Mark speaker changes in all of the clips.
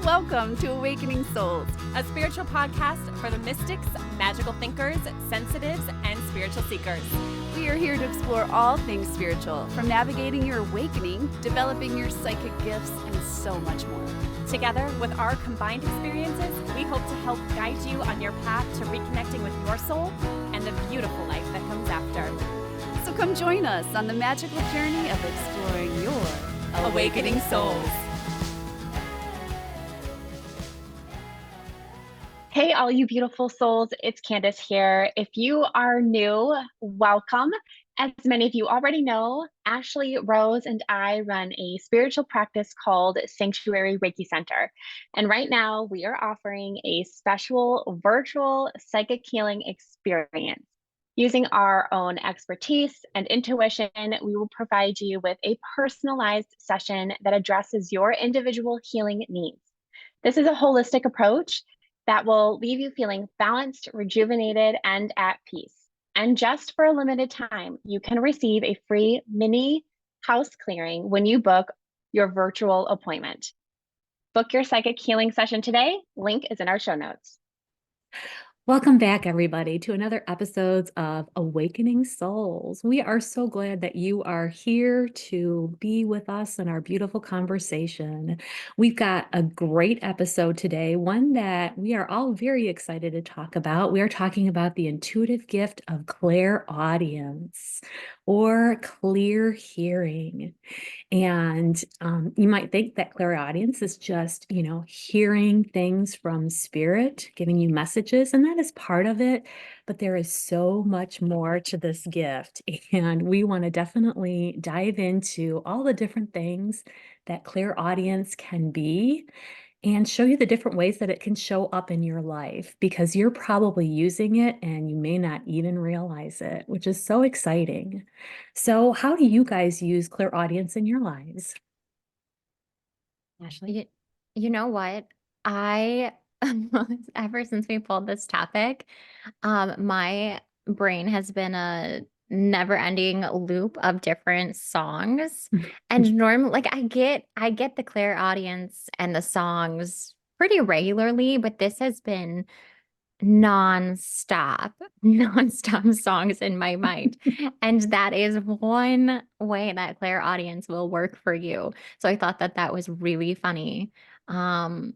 Speaker 1: Welcome to Awakening Souls,
Speaker 2: a spiritual podcast for the mystics, magical thinkers, sensitives, and spiritual seekers.
Speaker 1: We are here to explore all things spiritual, from navigating your awakening, developing your psychic gifts, and so much more.
Speaker 2: Together, with our combined experiences, we hope to help guide you on your path to reconnecting with your soul and the beautiful life that comes after.
Speaker 1: So come join us on the magical journey of exploring your
Speaker 2: Awakening Souls.
Speaker 3: Hey, all you beautiful souls, it's Candace here. If you are new, welcome. As many of you already know, Ashley, Rose, and I run a spiritual practice called Sanctuaryreikicenter. And right now we are offering a special virtual psychic healing experience. Using our own expertise and intuition, we will provide you with a personalized session that addresses your individual healing needs. This is a holistic approach that will leave you feeling balanced, rejuvenated, and at peace. And just for a limited time, you can receive a free mini house clearing when you book your virtual appointment. Book your psychic healing session today. Link is in our show notes.
Speaker 4: Welcome back, everybody, to another episode of Awakening Souls. We are so glad that you are here to be with us in our beautiful conversation. We've got a great episode today, one that we are all very excited to talk about. We are talking about the intuitive gift of clairaudience, or clear hearing. And you might think that clairaudience is just, hearing things from spirit, giving you messages, and that is part of it. But there is so much more to this gift. And we want to definitely dive into all the different things that clairaudience can be and show you the different ways that it can show up in your life, because you're probably using it and you may not even realize it, which is so exciting. So how do you guys use clairaudience in your lives?
Speaker 5: Ashley? You know what? Ever since we pulled this topic, my brain has been a never-ending loop of different songs. And normally, like I get the clairaudience and the songs pretty regularly, but this has been nonstop songs in my mind. And that is one way that clairaudience will work for you. So I thought that was really funny. And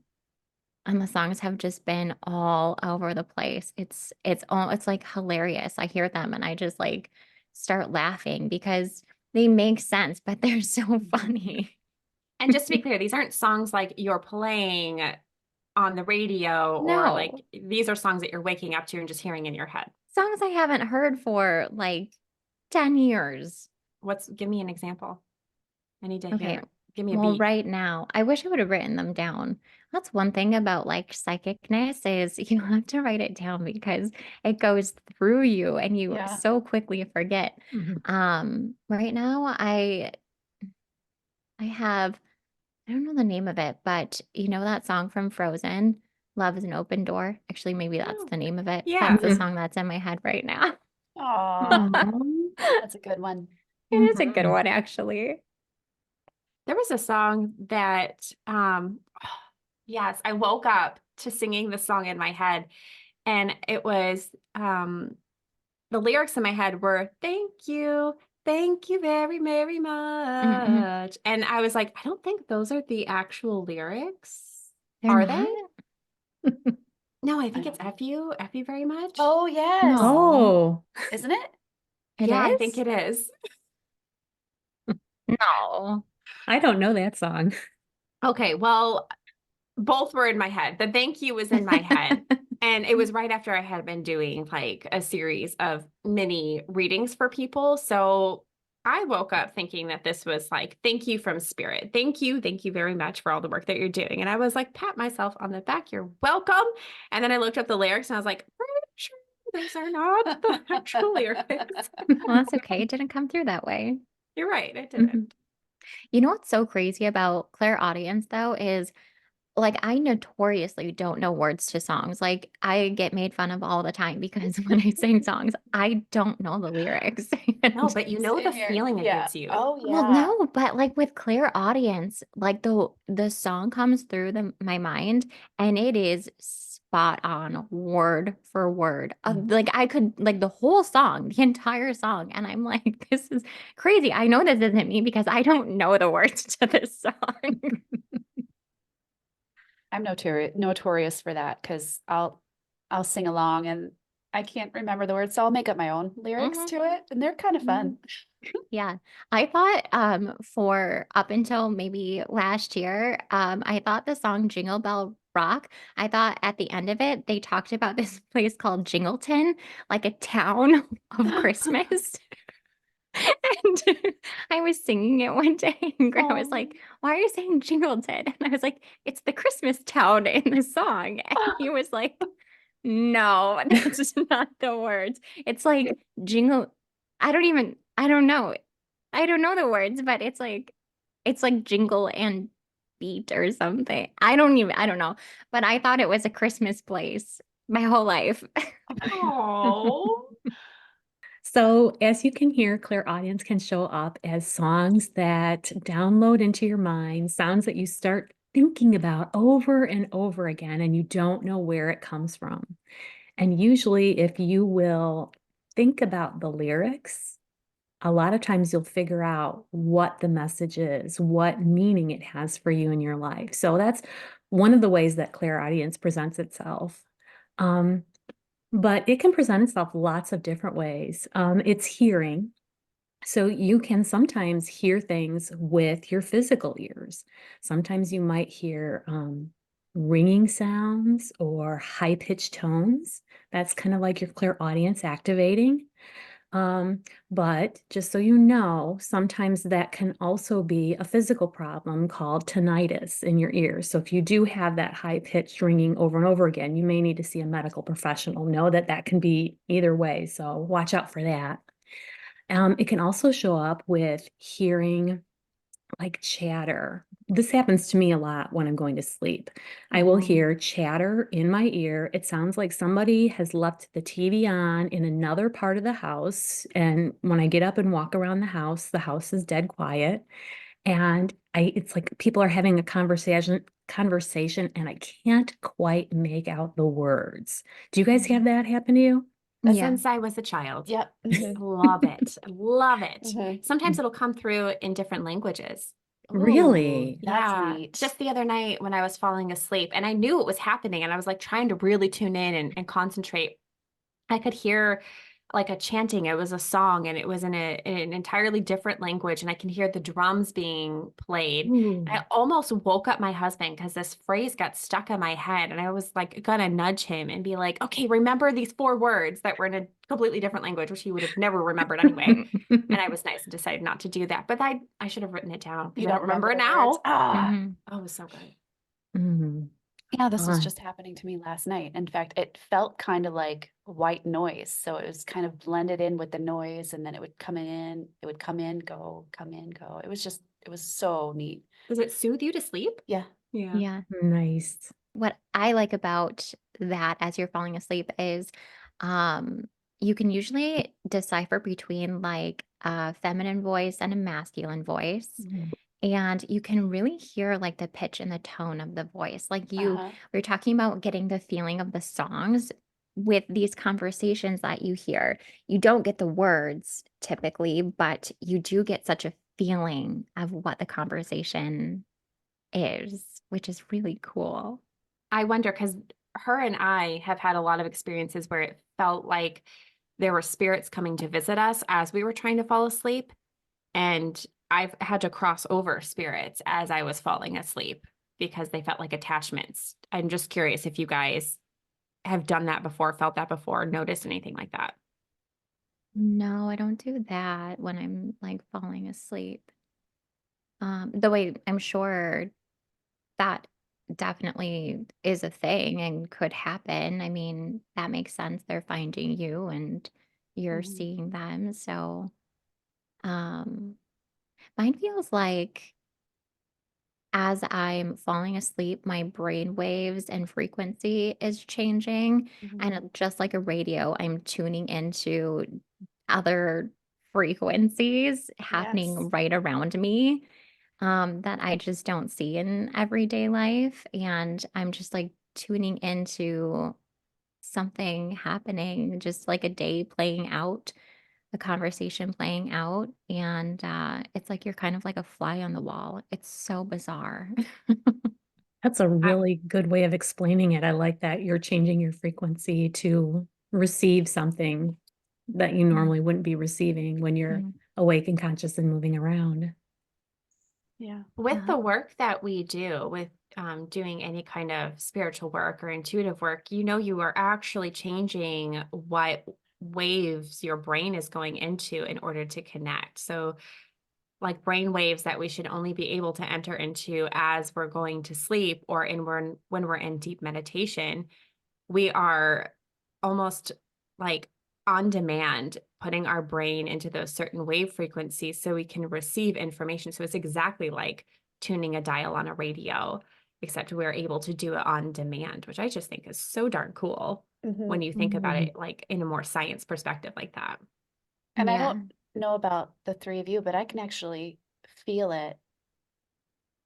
Speaker 5: the songs have just been all over the place. It's like hilarious. I hear them and I just like start laughing because they make sense, but they're so funny.
Speaker 2: And just to be clear, these aren't songs like you're playing on the radio, or like these are songs that you're waking up to and just hearing in your head.
Speaker 5: Songs I haven't heard for like 10 years.
Speaker 2: Give me an example. I need to hear. Give me a
Speaker 5: Well,
Speaker 2: beat.
Speaker 5: right now, I wish I would have written them down. That's one thing about like psychicness is you have to write it down because it goes through you and you so quickly forget. Right now I have, I don't know the name of it, but you know that song from Frozen, Love is an Open Door? Actually, maybe that's the name of it.
Speaker 2: Yeah.
Speaker 5: That's the song that's in my head right now.
Speaker 1: Oh, that's a good one.
Speaker 5: It is a good one, actually.
Speaker 2: There was a song that, yes, I woke up to singing the song in my head, and it was, the lyrics in my head were, thank you very, very much. And I was like, I don't think those are the actual lyrics. Are they? No, I think it's F you very much.
Speaker 1: Oh, yes.
Speaker 4: Oh,
Speaker 1: Isn't it?
Speaker 2: Yeah, I think it is.
Speaker 5: No.
Speaker 4: I don't know that song.
Speaker 2: Okay, well, both were in my head. The thank you was in my head. And it was right after I had been doing like a series of mini readings for people. So I woke up thinking that this was like, thank you from spirit. Thank you very much for all the work that you're doing. And I was like, pat myself on the back. You're welcome. And then I looked up the lyrics and I was like, sure, those are not the actual lyrics.
Speaker 5: Well, that's okay. It didn't come through that way.
Speaker 2: You're right. It didn't.
Speaker 5: You know what's so crazy about clairaudience though is like I notoriously don't know words to songs. Like I get made fun of all the time because when I sing songs, I don't know the lyrics.
Speaker 2: No, but you know the
Speaker 1: Same here.
Speaker 2: feeling it
Speaker 1: Yeah.
Speaker 2: gives you.
Speaker 1: Oh,
Speaker 5: Well,
Speaker 1: yeah.
Speaker 5: no, but like with Clairaudience, like the song comes through my mind and it is spot on word for word. Like I could like the whole song, the entire song, and I'm like, this is crazy. I know this isn't me because I don't know the words to this song.
Speaker 1: I'm notorious for that because I'll sing along and I can't remember the words, so I'll make up my own lyrics
Speaker 5: Mhm.
Speaker 1: to it, and they're kind of fun.
Speaker 5: Yeah. I thought for up until maybe last year, I thought the song Jingle Bell Rock, I thought at the end of it, they talked about this place called Jingleton, like a town of Christmas. And I was singing it one day, and Grandma was like, "Why are you saying Jingleton?" And I was like, "It's the Christmas town in the song." And he was like, "No, that's not the words. It's like jingle. I don't know. I don't know the words, but it's like jingle and beat or something. I don't know. But I thought it was a Christmas place my whole life."
Speaker 2: Oh.
Speaker 4: So, as you can hear, Clairaudience can show up as songs that download into your mind, sounds that you start thinking about over and over again, and you don't know where it comes from. And usually, if you will think about the lyrics, a lot of times you'll figure out what the message is, what meaning it has for you in your life. So, that's one of the ways that Clairaudience presents itself. Um, but it can present itself lots of different ways. It's hearing. So you can sometimes hear things with your physical ears. Sometimes you might hear ringing sounds or high-pitched tones. That's kind of like your clairaudience activating. But just so you know, sometimes that can also be a physical problem called tinnitus in your ears. So if you do have that high-pitched ringing over and over again, you may need to see a medical professional. Know that that can be either way, so watch out for that. It can also show up with hearing like chatter. This happens to me a lot when I'm going to sleep. I will hear chatter in my ear. It sounds like somebody has left the TV on in another part of the house. And when I get up and walk around the house is dead quiet. And it's like people are having a conversation, and I can't quite make out the words. Do you guys have that happen to you?
Speaker 2: That's
Speaker 5: Yeah.
Speaker 2: since I was a child.
Speaker 1: Yep.
Speaker 2: Love it. Love it.
Speaker 1: Mhm.
Speaker 2: Sometimes it'll come through in different languages.
Speaker 4: Really?
Speaker 1: That's
Speaker 2: Yeah.
Speaker 1: neat.
Speaker 2: Just the other night when I was falling asleep and I knew it was happening and I was like trying to really tune in and concentrate. I could hear like a chanting. It was a song and it was in an entirely different language. And I can hear the drums being played.
Speaker 4: Ooh.
Speaker 2: I almost woke up my husband because this phrase got stuck in my head. And I was like gonna nudge him and be like, okay, remember these 4 words that were in a completely different language, which he would have never remembered anyway. And I was nice and decided not to do that. But I should have written it down.
Speaker 1: You
Speaker 2: I don't remember it
Speaker 1: the words?
Speaker 2: now.
Speaker 5: Mhm.
Speaker 2: Oh, it was so good.
Speaker 4: Mm.
Speaker 1: Yeah, this was
Speaker 4: Fun.
Speaker 1: just happening to me last night. In fact, it felt kind of like white noise. So it was kind of blended in with the noise, and then it would come in, go, come in, go. It was so neat.
Speaker 2: Does it soothe you to sleep?
Speaker 1: Yeah.
Speaker 2: Yeah.
Speaker 5: Yeah.
Speaker 4: Nice.
Speaker 5: What I like about that as you're falling asleep is um you can usually decipher between like a feminine voice and a masculine voice. And you can really hear like the pitch and the tone of the voice. Like
Speaker 1: Uh-huh.
Speaker 5: we're talking about getting the feeling of the songs with these conversations that you hear. You don't get the words typically, but you do get such a feeling of what the conversation is, which is really cool.
Speaker 2: I wonder because her and I have had a lot of experiences where it felt like there were spirits coming to visit us as we were trying to fall asleep. And I've had to cross over spirits as I was falling asleep because they felt like attachments. I'm just curious if you guys have done that before, felt that before, noticed anything like that.
Speaker 5: No, I don't do that when I'm like falling asleep. The way I'm sure that definitely is a thing and could happen. I mean, that makes sense. They're finding you and you're
Speaker 1: Mhm.
Speaker 5: seeing them. So, mine feels like as I'm falling asleep, my brain waves and frequency is changing. And just like a radio, I'm tuning into other frequencies
Speaker 1: Yes.
Speaker 5: happening right around me that I just don't see in everyday life. And I'm just like tuning into something happening, just like a day playing out, a conversation playing out. And it's like you're kind of like a fly on the wall. It's so bizarre.
Speaker 4: That's a really good way of explaining it. I like that you're changing your frequency to receive something that you normally wouldn't be receiving when you're
Speaker 5: Mm.
Speaker 4: awake and conscious and moving around.
Speaker 1: Yeah.
Speaker 2: With the work that we do, with doing any kind of spiritual work or intuitive work, you are actually changing what waves your brain is going into in order to connect. So, like brain waves that we should only be able to enter into as we're going to sleep or when we're in deep meditation, we are almost like on demand putting our brain into those certain wave frequencies so we can receive information. So it's exactly like tuning a dial on a radio, except we're able to do it on demand, which I just think is so darn cool when you think about it like in a more science perspective like that.
Speaker 1: And I
Speaker 5: Yeah.
Speaker 1: don't know about the three of you, but I can actually feel it,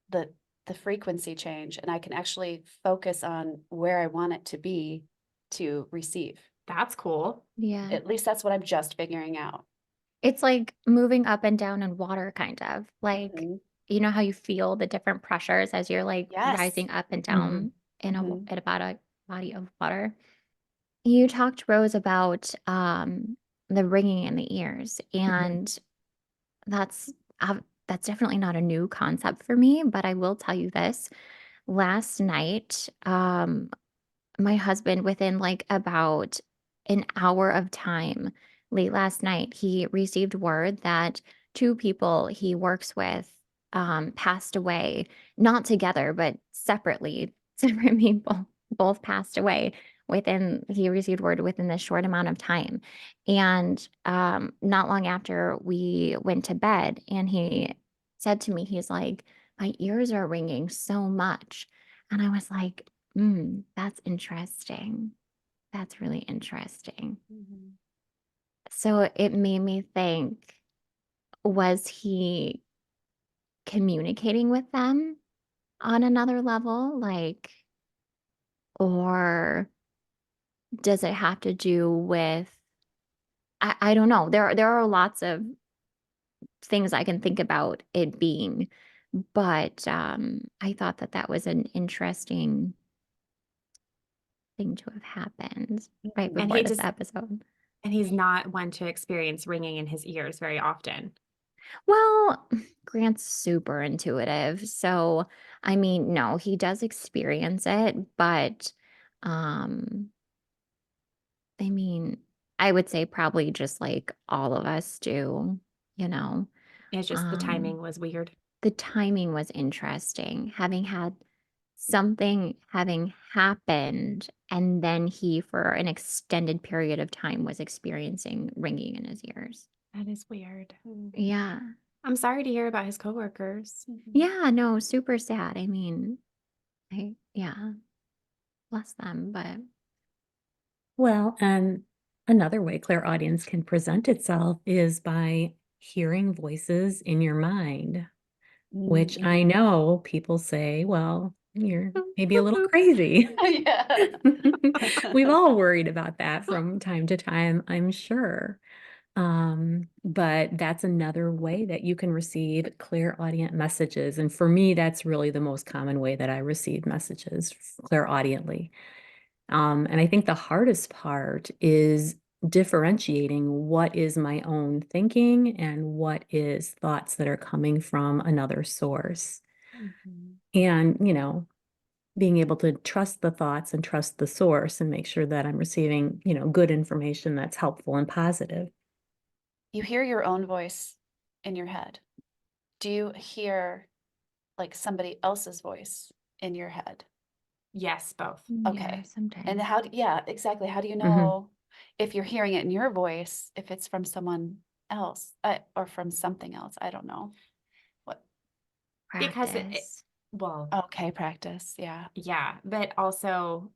Speaker 1: the frequency change, and I can actually focus on where I want it to be to receive.
Speaker 2: That's cool.
Speaker 5: Yeah.
Speaker 1: At least that's what I'm just figuring out.
Speaker 5: It's like moving up and down in water, kind of like,
Speaker 1: Mhm.
Speaker 5: you know how you feel the different pressures as you're like
Speaker 1: Yes.
Speaker 5: rising up and down in
Speaker 1: Mhm.
Speaker 5: in about a body of water. You talked, Rose, about the ringing in the ears, and that's that's definitely not a new concept for me. But I will tell you this: last night, my husband, within like about an hour of time, late last night, he received word that two people he works with passed away, not together, but separately. Separate people both passed away he received word within this short amount of time. And not long after we went to bed, and he said to me, he's like, my ears are ringing so much. And I was like, that's interesting. That's really interesting. So it made me think, was he communicating with them on another level? Like, or does it have to do with, I don't know. There are lots of things I can think about it being, but I thought that was an interesting thing to have happened right
Speaker 1: And
Speaker 5: before
Speaker 2: he
Speaker 5: this
Speaker 2: just
Speaker 5: episode.
Speaker 2: And he's not one to experience ringing in his ears very often.
Speaker 5: Well, Grant's super intuitive. So, I mean, no, he does experience it, but um I mean, I would say probably just like all of us do, you know.
Speaker 2: It's just the
Speaker 5: Um
Speaker 2: timing was weird.
Speaker 5: the timing was interesting, having had something having happened, and then he for an extended period of time was experiencing ringing in his ears.
Speaker 2: That is weird.
Speaker 5: Yeah.
Speaker 2: I'm sorry to hear about his coworkers.
Speaker 5: Yeah, no, super sad. I mean, yeah, bless them, but
Speaker 4: Well, and another way clairaudience can present itself is by hearing voices in your mind, which I know people say, well, you're maybe a little crazy.
Speaker 1: Yeah.
Speaker 4: We've all worried about that from time to time, I'm sure. But that's another way that you can receive clairaudient messages. And for me, that's really the most common way that I receive messages clairaudiently. And I think the hardest part is differentiating what is my own thinking and what is thoughts that are coming from another source. And, being able to trust the thoughts and trust the source and make sure that I'm receiving, good information that's helpful and positive.
Speaker 1: You hear your own voice in your head. Do you hear like somebody else's voice in your head?
Speaker 2: Yes, both.
Speaker 1: Okay.
Speaker 5: yeah, sometimes.
Speaker 1: And yeah, exactly. How do you
Speaker 4: Mhm.
Speaker 1: know if you're hearing it in your voice, if it's from someone else or from something else? I don't know. What?
Speaker 2: Because
Speaker 5: Practice.
Speaker 2: well,
Speaker 1: Okay, practice. Yeah.
Speaker 2: yeah, but also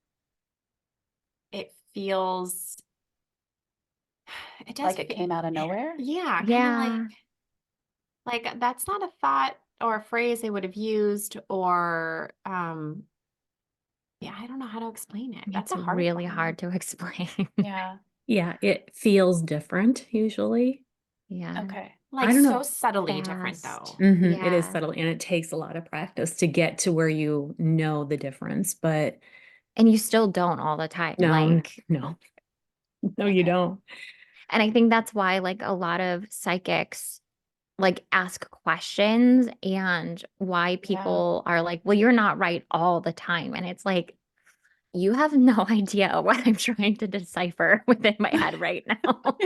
Speaker 2: it feels, it does
Speaker 1: Like it came out of nowhere.
Speaker 2: yeah, kind of
Speaker 5: Yeah.
Speaker 2: like that's not a thought or a phrase they would have used, or yeah, I don't know how to explain it. That's
Speaker 5: It's
Speaker 2: a hard
Speaker 5: really
Speaker 2: one.
Speaker 5: hard to explain.
Speaker 1: Yeah.
Speaker 4: Yeah, it feels different usually.
Speaker 5: Yeah.
Speaker 1: Okay.
Speaker 2: Like
Speaker 4: I don't
Speaker 2: so
Speaker 4: know.
Speaker 2: subtly different
Speaker 5: Fast.
Speaker 2: though.
Speaker 4: It is
Speaker 5: Yeah.
Speaker 4: subtle and it takes a lot of practice to get to where you know the difference, but
Speaker 5: And you still don't all the time.
Speaker 4: no,
Speaker 5: Like,
Speaker 4: no, no, you
Speaker 1: Okay.
Speaker 4: don't.
Speaker 5: and I think that's why like a lot of psychics like ask questions and why people are like, well, you're not right all the time. And it's like, you have no idea what I'm trying to decipher within my head right now.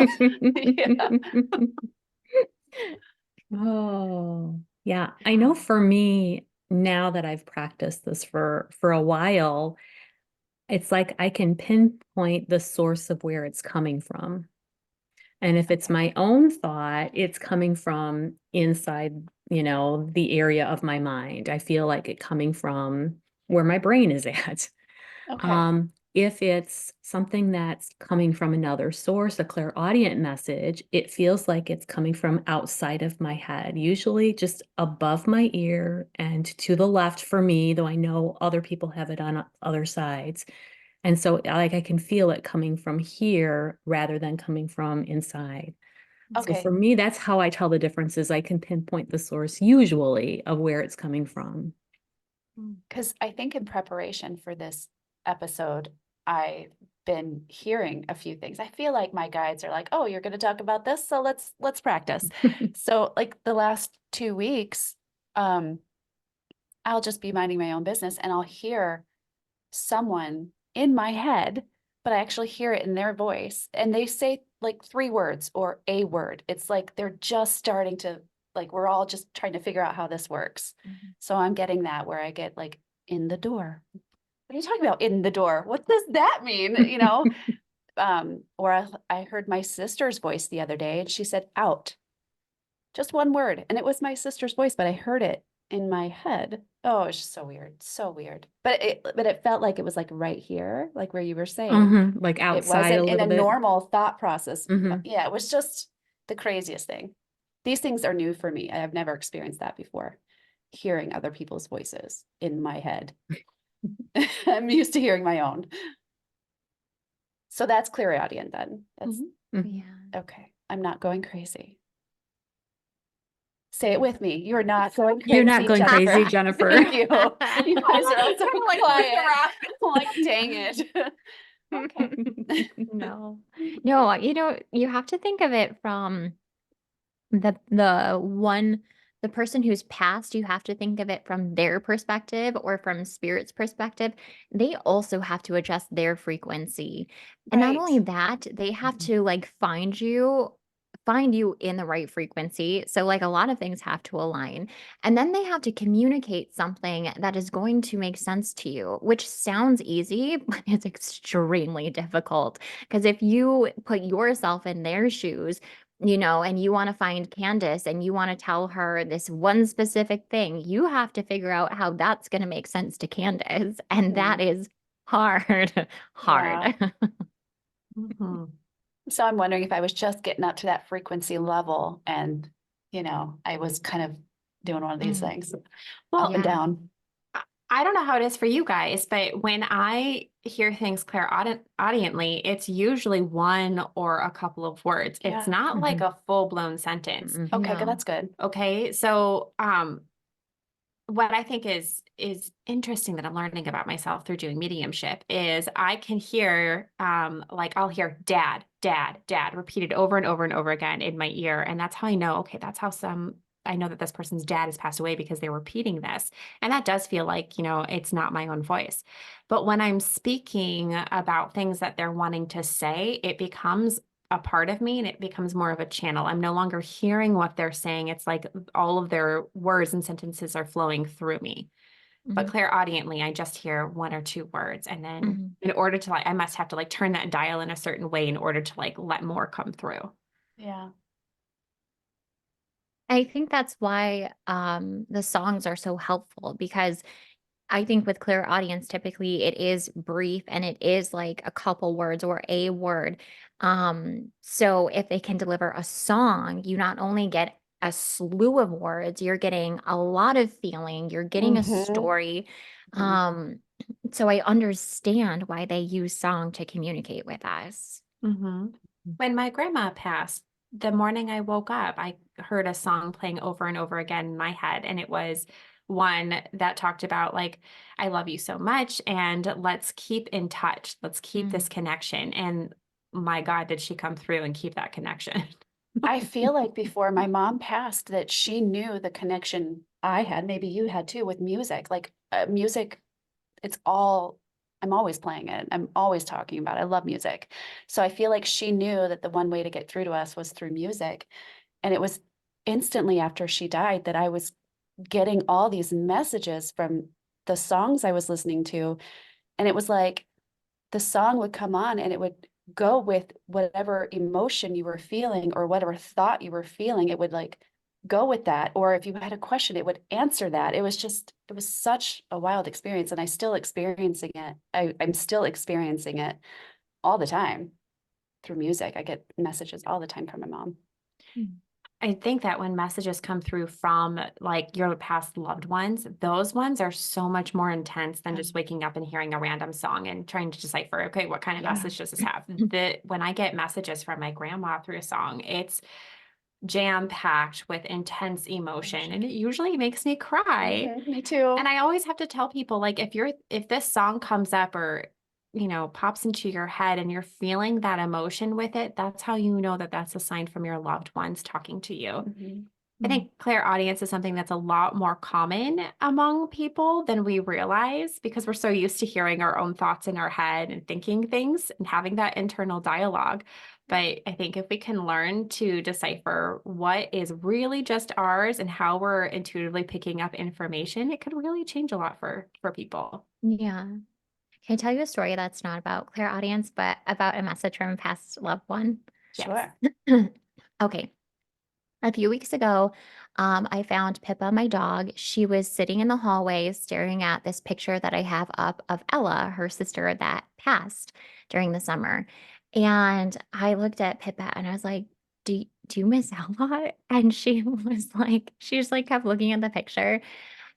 Speaker 1: Yeah.
Speaker 4: Oh, yeah. I know for me, now that I've practiced this for a while, it's like I can pinpoint the source of where it's coming from. And if it's
Speaker 1: Okay.
Speaker 4: my own thought, it's coming from inside, the area of my mind. I feel like it coming from where my brain is at.
Speaker 1: Okay.
Speaker 4: If it's something that's coming from another source, a clairaudient message, it feels like it's coming from outside of my head, usually just above my ear and to the left for me, though I know other people have it on other sides. And so like I can feel it coming from here rather than coming from inside. So
Speaker 1: Okay.
Speaker 4: for me, that's how I tell the differences. I can pinpoint the source usually of where it's coming from.
Speaker 1: Because I think in preparation for this episode, I've been hearing a few things. I feel like my guides are like, "Oh, you're going to talk about this, so let's practice." So, like the last 2 weeks, um, I'll just be minding my own business, and I'll hear someone in my head, but I actually hear it in their voice, and they say like 3 words or a word. It's like they're just starting to like we're all just trying to figure out how this works. So I'm getting that where I get like in the door. What are you talking about in the door? What does that mean? Or I heard my sister's voice the other day and she said out. Just one word. And it was my sister's voice, but I heard it in my head. Oh, it's just so weird. So weird. But it felt like it was like right here, like where you were saying.
Speaker 4: Like
Speaker 1: It
Speaker 4: outside a
Speaker 1: wasn't in a
Speaker 4: little bit.
Speaker 1: normal thought process.
Speaker 4: Mhm.
Speaker 1: Yeah, it was just the craziest thing. These things are new for me. I have never experienced that before. Hearing other people's voices in my head. I'm used to hearing my own. So that's clairaudient then. That's
Speaker 5: Yeah.
Speaker 1: okay. I'm not going crazy. Say it with me. You're not going crazy.
Speaker 4: You're not going crazy, Jennifer.
Speaker 1: Thank you. You guys are all so
Speaker 2: Kinda like
Speaker 1: quiet.
Speaker 2: looking
Speaker 1: I'm like, dang it. Okay.
Speaker 5: No. No, you have to think of it from the person who's passed, you have to think of it from their perspective or from spirit's perspective. They also have to adjust their frequency. And not only
Speaker 1: Right.
Speaker 5: that, they have to like find you in the right frequency. So like a lot of things have to align. And then they have to communicate something that is going to make sense to you, which sounds easy, but it's extremely difficult. Because if you put yourself in their shoes, and you want to find Candace and you want to tell her this one specific thing, you have to figure out how that's going to make sense to Candace. And that is hard, hard.
Speaker 1: Yeah.
Speaker 2: Mhm.
Speaker 1: So I'm wondering if I was just getting up to that frequency level and, I was kind of doing one of these things
Speaker 2: Well,
Speaker 1: up and
Speaker 5: Yeah.
Speaker 1: down.
Speaker 2: I don't know how it is for you guys, but when I hear things clairaudiently, it's usually one or a couple of words. It's
Speaker 1: Yeah.
Speaker 2: not like a full-blown sentence.
Speaker 1: Okay, good.
Speaker 5: No.
Speaker 1: That's good.
Speaker 2: Okay. So what I think is interesting that I'm learning about myself through doing mediumship is I can hear like I'll hear dad, dad, dad repeated over and over and over again in my ear. And that's how I know, okay, that's how I know that this person's dad has passed away because they're repeating this. And that does feel like, it's not my own voice. But when I'm speaking about things that they're wanting to say, it becomes a part of me and it becomes more of a channel. I'm no longer hearing what they're saying. It's like all of their words and sentences are flowing through me. But clairaudiently, I just hear one or two words. And then in order to I must have to turn that dial in a certain way in order to let more come through.
Speaker 1: Yeah.
Speaker 5: I think that's why the songs are so helpful, because I think with Clairaudience, typically it is brief and it is like a couple words or a word. So if they can deliver a song, you not only get a slew of words, you're getting a lot of feeling, you're getting a
Speaker 1: Mhm.
Speaker 5: story.
Speaker 1: Mhm.
Speaker 5: So I understand why they use song to communicate with us.
Speaker 2: When my grandma passed, the morning I woke up, I heard a song playing over and over again in my head. And it was one that talked about, like, I love you so much and let's keep in touch. Let's keep this connection. And my God, did she come through and keep that connection?
Speaker 1: I feel like before my mom passed that she knew the connection I had, maybe you had too, with music. Like music, I'm always playing it. I'm always talking about it. I love music. So I feel like she knew that the one way to get through to us was through music. And it was instantly after she died that I was getting all these messages from the songs I was listening to. And it was like the song would come on and it would go with whatever emotion you were feeling or whatever thought you were feeling. It would like go with that. Or if you had a question, it would answer that. It was such a wild experience. And I'm still experiencing it all the time through music. I get messages all the time from my mom.
Speaker 2: I think that when messages come through from like your past loved ones, those ones are so much more intense than just waking up and hearing a random song and trying to decipher, okay, what kind of message does this have? When I get messages from my grandma through a song, it's jam-packed with intense emotion, and it usually makes me cry.
Speaker 1: Me too.
Speaker 2: And I always have to tell people, like, if this song comes up or, pops into your head and you're feeling that emotion with it, that's how you know that that's a sign from your loved ones talking to you.
Speaker 1: Mhm.
Speaker 2: I think clairaudience is something that's a lot more common among people than we realize, because we're so used to hearing our own thoughts in our head and thinking things and having that internal dialogue. But I think if we can learn to decipher what is really just ours and how we're intuitively picking up information, it could really change a lot for people.
Speaker 5: Yeah. Can I tell you a story that's not about Clairaudience, but about a message from a past loved one?
Speaker 2: Yes.
Speaker 1: Sure.
Speaker 5: Okay. A few weeks ago, I found Pippa, my dog. She was sitting in the hallway staring at this picture that I have up of Ella, her sister that passed during the summer. And I looked at Pippa and I was like, do you miss Ella? And she just like kept looking at the picture.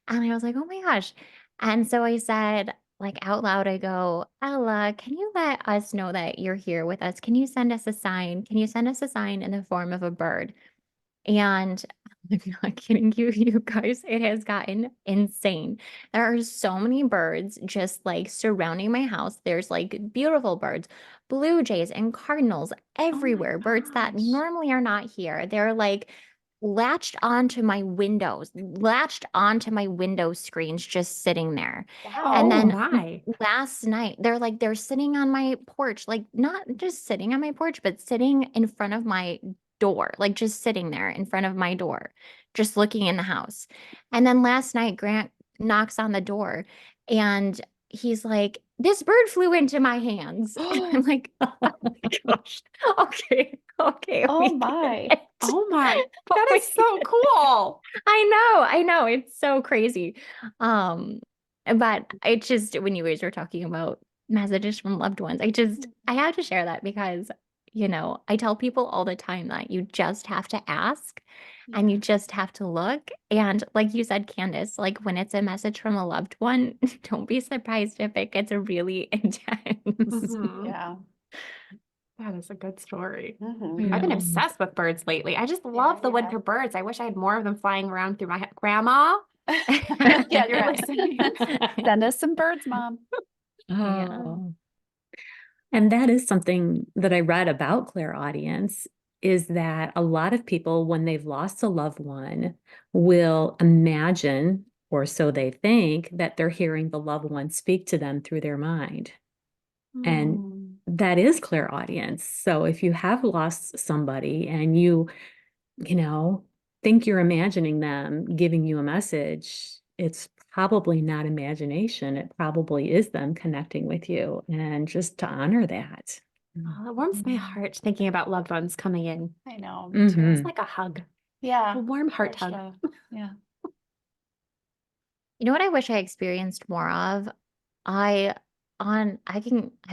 Speaker 5: And I was like, oh my gosh. And so I said, like out loud, I go, Ella, can you let us know that you're here with us? Can you send us a sign? Can you send us a sign in the form of a bird? And I'm not kidding you guys, it has gotten insane. There are so many birds just like surrounding my house. There's like beautiful birds, blue jays and cardinals everywhere, birds that
Speaker 2: gosh.
Speaker 5: normally are not here. They're like latched onto my windows, latched onto my window screens, just sitting there. And
Speaker 2: Oh
Speaker 5: then
Speaker 2: my.
Speaker 5: last night, they're sitting on my porch, like not just sitting on my porch, but sitting in front of my door, like just sitting there in front of my door, just looking in the house. And then last night, Grant knocks on the door and he's like, this bird flew into my hands. And I'm like, oh my gosh. Okay. Okay.
Speaker 1: Oh
Speaker 5: we get
Speaker 1: my.
Speaker 5: it.
Speaker 2: Oh my.
Speaker 5: Oh
Speaker 2: That
Speaker 5: my
Speaker 2: is so cool.
Speaker 5: I know. It's so crazy. But it just, when you guys were talking about messages from loved ones, I had to share that because, I tell people all the time that you just have to ask and you just have to look. And like you said, Candace, like when it's a message from a loved one, don't be surprised if it gets really intense.
Speaker 2: Mhm.
Speaker 1: Yeah.
Speaker 2: That is a good story.
Speaker 1: Mhm.
Speaker 2: I've been
Speaker 4: Yeah.
Speaker 2: obsessed with birds lately. I just love the
Speaker 1: you
Speaker 2: winter
Speaker 1: have.
Speaker 2: birds. I wish I had more of them flying around through my head. Grandma,
Speaker 1: Yeah, you're
Speaker 2: you're
Speaker 1: right.
Speaker 2: listening.
Speaker 1: Send us some birds, Mom.
Speaker 4: Oh. And that is something that I read about clairaudience, is that a lot of people, when they've lost a loved one, will imagine, or so they think, that they're hearing the loved one speak to them through their mind. And
Speaker 2: Mm.
Speaker 4: that is clairaudience. So if you have lost somebody and you think you're imagining them giving you a message, it's probably not imagination. It probably is them connecting with you, and just to honor that.
Speaker 2: Oh, it warms my heart thinking about loved ones coming in.
Speaker 1: I know.
Speaker 4: Mhm.
Speaker 2: It's like a hug.
Speaker 1: Yeah.
Speaker 4: A warm heart
Speaker 1: for
Speaker 4: hug.
Speaker 1: sure. Yeah.
Speaker 5: You know what I wish I experienced more of? I I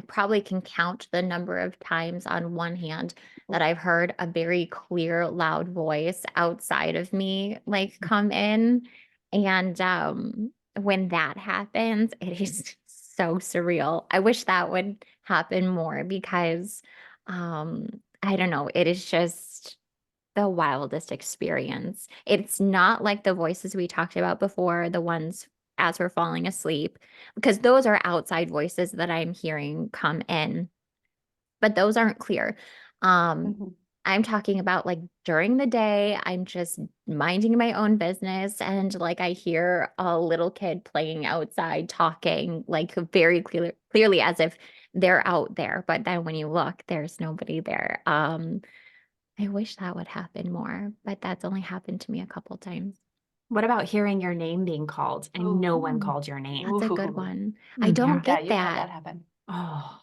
Speaker 5: probably can count the number of times on one hand that I've heard a very clear, loud voice outside of me like come in. And when that happens, it is so surreal. I wish that would happen more because I don't know, it is just the wildest experience. It's not like the voices we talked about before, the ones as we're falling asleep, because those are outside voices that I'm hearing come in, but those aren't clear.
Speaker 1: Mhm.
Speaker 5: I'm talking about like during the day, I'm just minding my own business and like I hear a little kid playing outside talking like very clearly as if they're out there, but then when you look, there's nobody there. I wish that would happen more, but that's only happened to me a couple times.
Speaker 2: What about hearing your name being called and no one
Speaker 4: Ooh.
Speaker 2: called your name?
Speaker 5: That's a good
Speaker 1: Ooh.
Speaker 5: one. I
Speaker 4: Mhm.
Speaker 5: don't
Speaker 1: Yeah,
Speaker 5: get
Speaker 1: you've had that
Speaker 5: that.
Speaker 1: happen.
Speaker 2: Oh,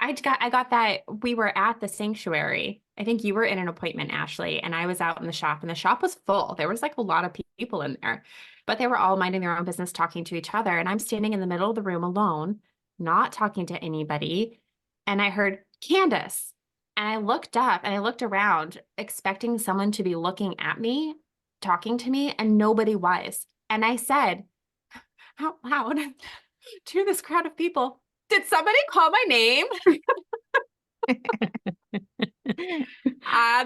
Speaker 2: I got that. We were at the sanctuary. I think you were in an appointment, Ashley, and I was out in the shop, and the shop was full. There was like a lot of people in there, but they were all minding their own business, talking to each other. And I'm standing in the middle of the room alone, not talking to anybody. And I heard Candace. And I looked up and I looked around, expecting someone to be looking at me, talking to me, and nobody was. And I said out loud to this crowd of people, did somebody call my name?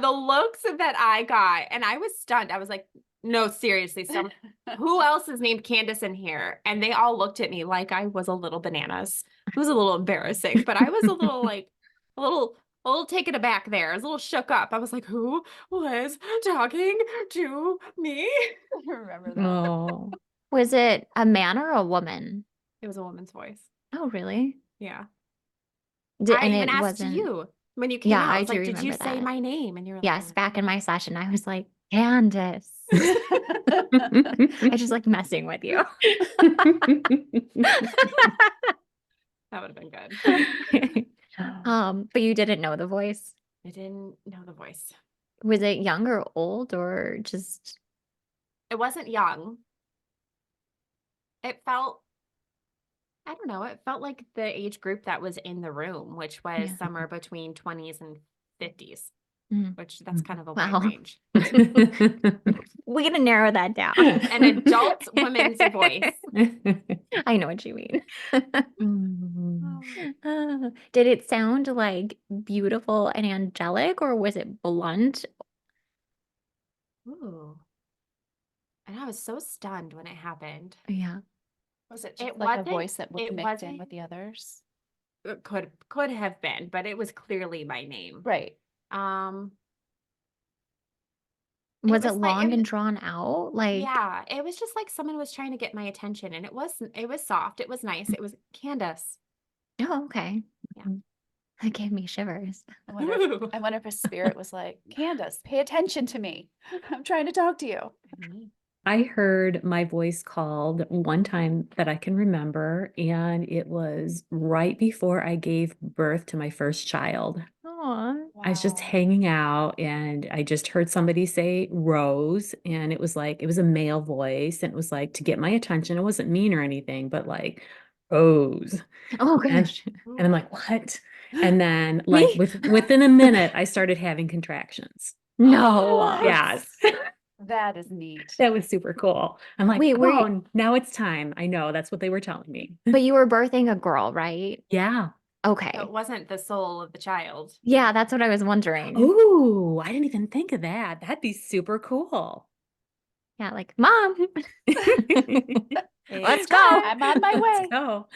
Speaker 2: The looks that I got, and I was stunned. I was like, no, seriously, who else is named Candace in here? And they all looked at me like I was a little bananas. It was a little embarrassing, but I was a little like, a little taken aback there. I was a little shook up. I was like, who was talking to me?
Speaker 1: I remember that.
Speaker 4: Oh.
Speaker 5: Was it a man or a woman?
Speaker 2: It was a woman's voice.
Speaker 5: Oh, really?
Speaker 2: Yeah.
Speaker 5: Did,
Speaker 2: I
Speaker 5: and
Speaker 2: even
Speaker 5: it
Speaker 2: asked
Speaker 5: wasn't.
Speaker 2: you when you came
Speaker 5: Yeah,
Speaker 2: out. I
Speaker 5: I
Speaker 2: was
Speaker 5: do
Speaker 2: like, did you
Speaker 5: remember
Speaker 2: say
Speaker 5: that.
Speaker 2: my name? And you were like,
Speaker 5: Yes, back in my session, I was like, Candace.
Speaker 2: "No."
Speaker 5: I just like messing with you.
Speaker 2: That would have been good.
Speaker 5: But you didn't know the voice.
Speaker 2: I didn't know the voice.
Speaker 5: Was it young or old or just
Speaker 2: It wasn't young. It felt, I don't know, it felt like the age group that was in the room, which was
Speaker 5: Yeah.
Speaker 2: somewhere between 20s and 50s,
Speaker 5: Mm.
Speaker 2: which that's kind of a
Speaker 5: Wow.
Speaker 2: wide range.
Speaker 5: We gotta narrow that down?
Speaker 2: An adult woman's voice.
Speaker 5: I know what you mean.
Speaker 4: Mm.
Speaker 5: Did it sound like beautiful and angelic or was it blunt?
Speaker 2: Ooh. And I was so stunned when it happened.
Speaker 5: Yeah.
Speaker 1: Was it
Speaker 2: It
Speaker 1: just like a
Speaker 2: wasn't-
Speaker 1: voice that was
Speaker 2: it
Speaker 1: mixed in
Speaker 2: wasn't-
Speaker 1: with the others?
Speaker 2: It could have been, but it was clearly my name.
Speaker 1: Right.
Speaker 5: Was it
Speaker 2: was like-
Speaker 5: long
Speaker 2: it
Speaker 5: and
Speaker 2: was-
Speaker 5: drawn out? Like,
Speaker 2: Yeah, it was just like someone was trying to get my attention, and it was soft. It was nice. It was Candace.
Speaker 5: oh, okay.
Speaker 2: Yeah.
Speaker 5: That gave me shivers.
Speaker 1: I wonder if a spirit was like, Candace, pay attention to me. I'm trying to talk to you.
Speaker 4: I heard my voice called one time that I can remember, and it was right before I gave birth to my first child.
Speaker 5: Oh,
Speaker 4: I was just
Speaker 1: Wow.
Speaker 4: hanging out and I just heard somebody say Rose, and it was like, it was a male voice, and it was like to get my attention. It wasn't mean or anything, but like, Rose.
Speaker 5: oh
Speaker 4: And,
Speaker 5: gosh.
Speaker 4: and I'm like, what? And then like within a minute, I started having contractions.
Speaker 5: No.
Speaker 4: Yes.
Speaker 1: That is neat.
Speaker 4: That was super cool. I'm like,
Speaker 5: Wait, were you-
Speaker 4: oh, now it's time. I know, that's what they were telling me.
Speaker 5: But you were birthing a girl, right?
Speaker 4: Yeah.
Speaker 5: Okay.
Speaker 2: So it wasn't the soul of the child.
Speaker 5: Yeah, that's what I was wondering.
Speaker 4: Oh, I didn't even think of that. That'd be super cool.
Speaker 5: Yeah, like, Mom. Let's go.
Speaker 1: I'm on my way.
Speaker 4: Let's go.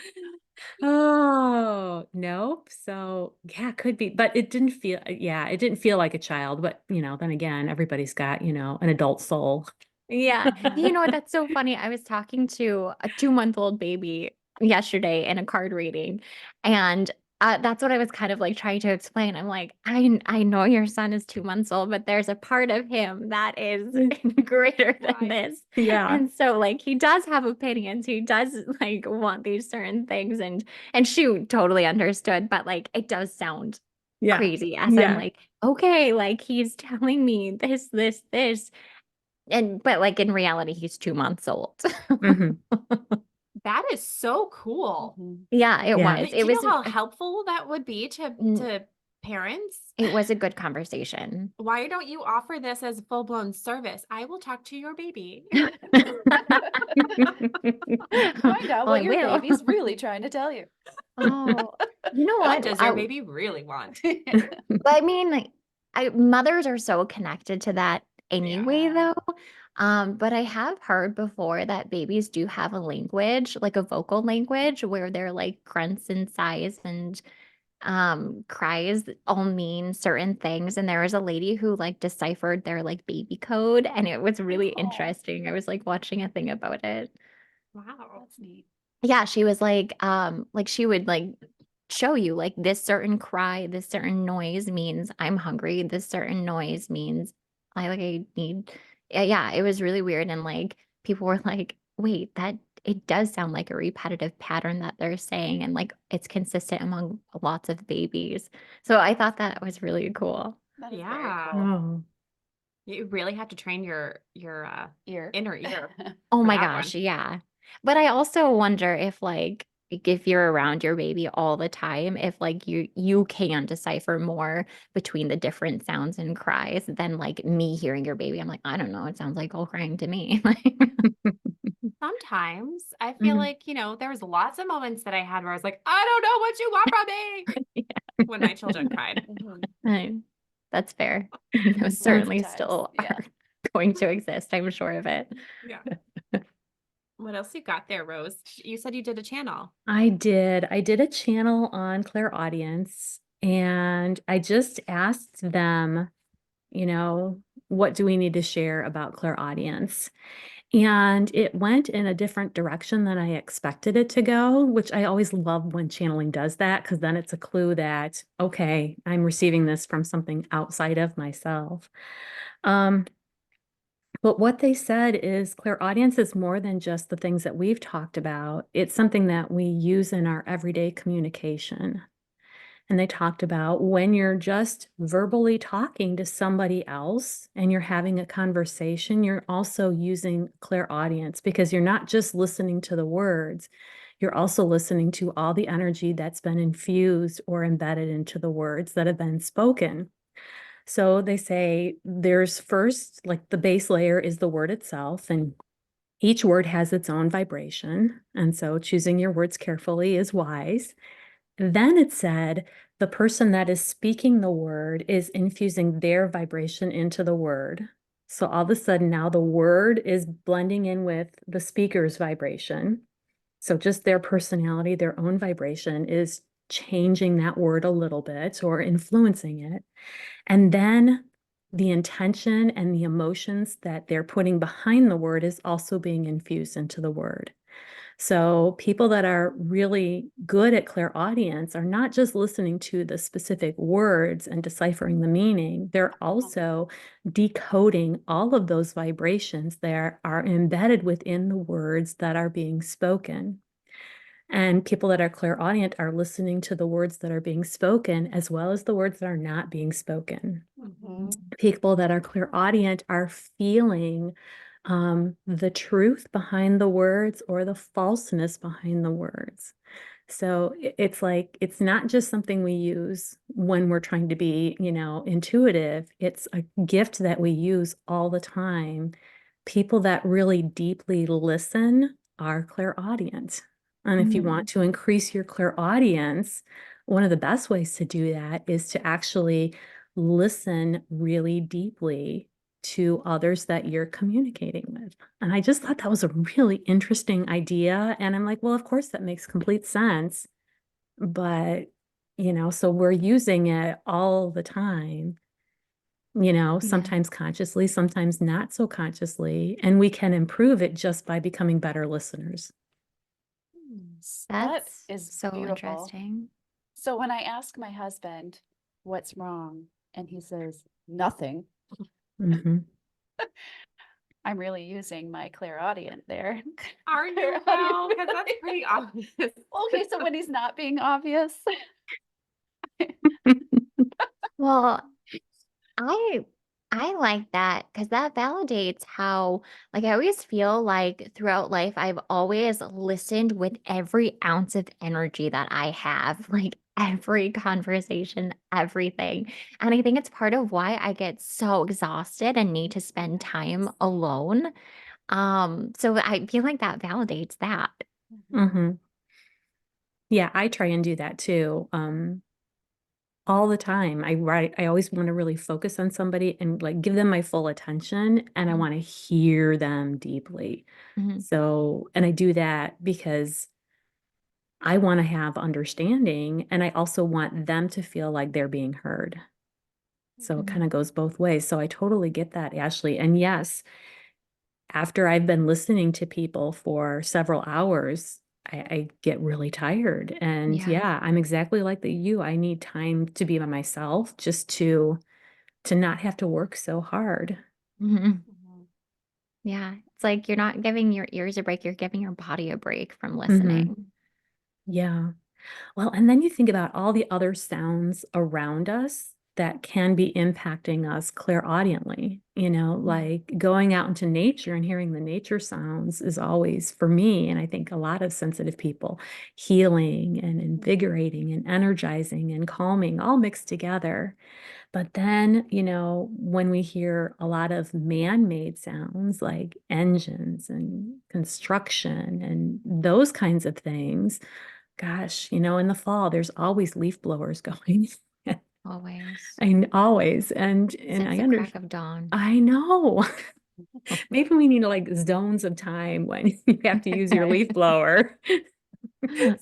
Speaker 4: Oh, nope. So yeah, it could be, but it didn't feel, yeah, it didn't feel like a child, but then again, everybody's got, an adult soul.
Speaker 5: Yeah. You know what? That's so funny. I was talking to a 2-month-old baby yesterday in a card reading, and that's what I was kind of like trying to explain. I'm like, I know your son is 2 months old, but there's a part of him that is greater than
Speaker 2: Right.
Speaker 5: this.
Speaker 4: Yeah.
Speaker 5: And so like he does have opinions. He does like want these certain things, and she totally understood, but like it does sound
Speaker 4: Yeah.
Speaker 5: crazy as I'm
Speaker 4: Yeah.
Speaker 5: like, okay, like he's telling me this. But like in reality, he's 2 months old.
Speaker 4: Mhm.
Speaker 2: That is so cool.
Speaker 1: Mhm.
Speaker 5: Yeah, it
Speaker 4: Yeah.
Speaker 5: was.
Speaker 2: Do you know how helpful that would be to parents?
Speaker 5: It was a good conversation.
Speaker 2: Why don't you offer this as a full-blown service? I will talk to your baby.
Speaker 1: Find out
Speaker 5: Well, I
Speaker 1: what your
Speaker 5: will.
Speaker 1: baby's really trying to tell you.
Speaker 5: Oh, you know
Speaker 2: What
Speaker 5: what?
Speaker 2: does your baby really want?
Speaker 5: But I mean, like, mothers are so connected to that anyway,
Speaker 1: Yeah.
Speaker 5: though. But I have heard before that babies do have a language, like a vocal language, where their like grunts and sighs and cries all mean certain things. And there was a lady who like deciphered their like baby code, and it was really
Speaker 1: Oh.
Speaker 5: interesting. I was like watching a thing about it.
Speaker 2: Wow.
Speaker 1: That's neat.
Speaker 5: Yeah, she was like she would like show you like this certain cry, this certain noise means I'm hungry, this certain noise means I need. Yeah, it was really weird. And like people were like, wait, that it does sound like a repetitive pattern that they're saying, and like it's consistent among lots of babies. So I thought that was really cool.
Speaker 1: That is very
Speaker 2: Yeah.
Speaker 1: cool.
Speaker 4: Oh.
Speaker 2: You really have to train your
Speaker 1: Ear.
Speaker 2: inner ear
Speaker 5: Oh
Speaker 2: for
Speaker 5: my
Speaker 2: that
Speaker 5: gosh,
Speaker 2: one.
Speaker 5: yeah. But I also wonder if like if you're around your baby all the time, if like you can decipher more between the different sounds and cries than like me hearing your baby. I'm like, I don't know, it sounds like all crying to me.
Speaker 2: Sometimes I feel
Speaker 5: Mhm.
Speaker 2: like, there was lots of moments that I had where I was like, I don't know what you want from me when my children cried.
Speaker 1: Mhm.
Speaker 5: That's fair. Those
Speaker 1: Lots of
Speaker 5: certainly
Speaker 1: times,
Speaker 5: still
Speaker 1: yeah.
Speaker 5: are going to exist, I'm sure of it.
Speaker 2: Yeah. What else you got there, Rose? You said you did a channel.
Speaker 4: I did. I did a channel on Clairaudience, and I just asked them, what do we need to share about Clairaudience? And it went in a different direction than I expected it to go, which I always love when channeling does that, because then it's a clue that, okay, I'm receiving this from something outside of myself. But what they said is clairaudience is more than just the things that we've talked about. It's something that we use in our everyday communication. And they talked about when you're just verbally talking to somebody else and you're having a conversation, you're also using clairaudience because you're not just listening to the words, you're also listening to all the energy that's been infused or embedded into the words that have been spoken. So they say there's first, like the base layer is the word itself, and each word has its own vibration. And so choosing your words carefully is wise. Then it said the person that is speaking the word is infusing their vibration into the word. So all of a sudden now the word is blending in with the speaker's vibration. So just their personality, their own vibration is changing that word a little bit or influencing it. And then the intention and the emotions that they're putting behind the word is also being infused into the word. So people that are really good at clairaudience are not just listening to the specific words and deciphering the meaning, they're also decoding all of those vibrations that are embedded within the words that are being spoken. And people that are clairaudient are listening to the words that are being spoken as well as the words that are not being spoken.
Speaker 1: Mhm.
Speaker 4: People that are clairaudient are feeling the truth behind the words or the falseness behind the words. So it's like, it's not just something we use when we're trying to be, intuitive. It's a gift that we use all the time. People that really deeply listen are clairaudient. And if you want to increase your clairaudience, one of the best ways to do that is to actually listen really deeply to others that you're communicating with. And I just thought that was a really interesting idea. And I'm like, well, of course, that makes complete sense. But, so we're using it all the time, sometimes consciously, sometimes not so consciously. And we can improve it just by becoming better listeners.
Speaker 1: That
Speaker 5: That's
Speaker 1: is
Speaker 5: so
Speaker 1: beautiful.
Speaker 5: interesting.
Speaker 1: So when I ask my husband what's wrong, and he says nothing,
Speaker 4: Mhm.
Speaker 1: I'm really using my clairaudient there.
Speaker 2: Are you
Speaker 1: Clairaudient
Speaker 2: though? Because that's pretty obvious.
Speaker 1: Okay, so when he's not being obvious,
Speaker 5: Well, I I like that because that validates how, like, I always feel like throughout life I've always listened with every ounce of energy that I have, like every conversation, everything. And I think it's part of why I get so exhausted and need to spend time alone. So I feel like that validates that.
Speaker 4: hmm Yeah, I try and do that too. All the time. I always want to really focus on somebody and like give them my full attention, and I
Speaker 5: Mhm.
Speaker 4: want to hear them deeply.
Speaker 5: Mhm.
Speaker 4: So, and I do that because I want to have understanding, and I also want them to feel like they're being heard. So it kind
Speaker 5: Mhm.
Speaker 4: of goes both ways. So I totally get that, Ashley. And yes, after I've been listening to people for several hours, I get really tired. And
Speaker 5: Yeah.
Speaker 4: yeah, I'm exactly like you. I need time to be by myself just to not have to work so hard.
Speaker 5: Mhm.
Speaker 1: Mhm.
Speaker 5: Yeah. It's like you're not giving your ears a break, you're giving your body a break from
Speaker 4: Mhm.
Speaker 5: listening.
Speaker 4: Yeah. Well, and then you think about all the other sounds around us that can be impacting us clairaudiently,
Speaker 5: Mhm.
Speaker 4: like going out into nature and hearing the nature sounds is always, for me, and I think a lot of sensitive people, healing and invigorating and energizing and calming all mixed together. But then, when we hear a lot of man-made sounds like engines and construction and those kinds of things, gosh, in the fall, there's always leaf blowers going.
Speaker 5: Always.
Speaker 4: Always. And
Speaker 5: Since
Speaker 4: I
Speaker 5: the
Speaker 4: under
Speaker 5: crack of dawn.
Speaker 4: I know. Maybe we need like zones of time when you have to use your leaf blower.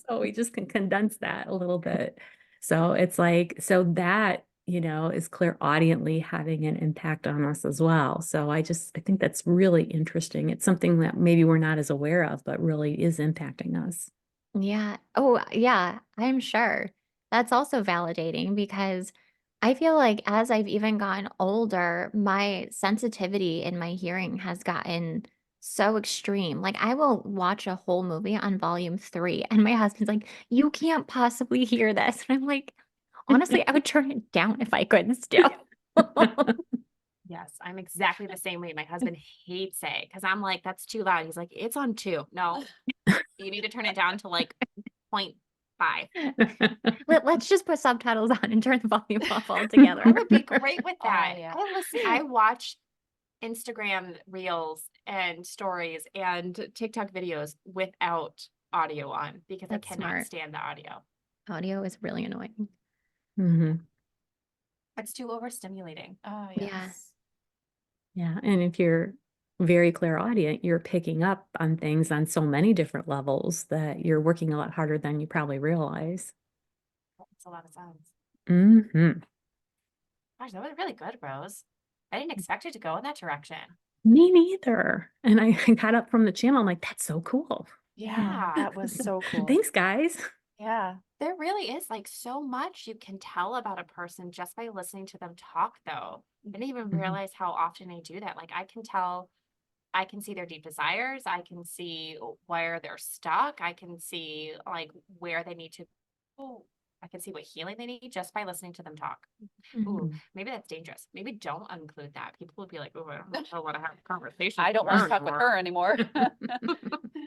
Speaker 4: So we just can condense that a little bit. So it's like, so that, is clairaudiently having an impact on us as well. So I think that's really interesting. It's something that maybe we're not as aware of, but really is impacting us.
Speaker 5: Yeah. Oh, yeah, I'm sure. That's also validating because I feel like as I've even gotten older, my sensitivity in my hearing has gotten so extreme. Like I will watch a whole movie on volume 3 and my husband's like, "You can't possibly hear this." And I'm like, "Honestly, I would turn it down if I could still."
Speaker 2: Yes, I'm exactly the same way. My husband hates it because I'm like, that's too loud. He's like, it's on 2. No, you need to turn it down to like 0.5.
Speaker 5: Let's just put subtitles on and turn the volume off altogether.
Speaker 2: I would be great with
Speaker 1: Oh,
Speaker 2: that.
Speaker 1: yeah.
Speaker 2: I watch Instagram reels and stories and TikTok videos without audio on because I
Speaker 5: That's
Speaker 2: cannot
Speaker 5: smart.
Speaker 2: stand the audio.
Speaker 5: Audio is really annoying.
Speaker 4: Mhm.
Speaker 2: It's too overstimulating.
Speaker 1: Oh,
Speaker 5: Yeah.
Speaker 1: yes.
Speaker 4: Yeah, and if you're very clairaudient, you're picking up on things on so many different levels that you're working a lot harder than you probably realize.
Speaker 2: It's a lot of sounds.
Speaker 4: Mhm.
Speaker 2: Gosh, that was really good, Rose. I didn't expect it to go in that direction.
Speaker 4: Me neither. And I got up from the channel. I'm like, that's so cool.
Speaker 1: Yeah, that was so cool.
Speaker 4: Thanks, guys.
Speaker 1: Yeah.
Speaker 2: There really is like so much you can tell about a person just by listening to them talk, though. I didn't even
Speaker 4: Mhm.
Speaker 2: realize how often I do that. Like, I can see their deep desires. I can see where they're stuck. I can see like where they need to go. I can see what healing they need just by listening to them talk. Ooh,
Speaker 5: Mhm.
Speaker 2: maybe that's dangerous. Maybe don't include that. People will be like, oh, I don't want to have a conversation.
Speaker 1: I don't want to talk with her anymore. How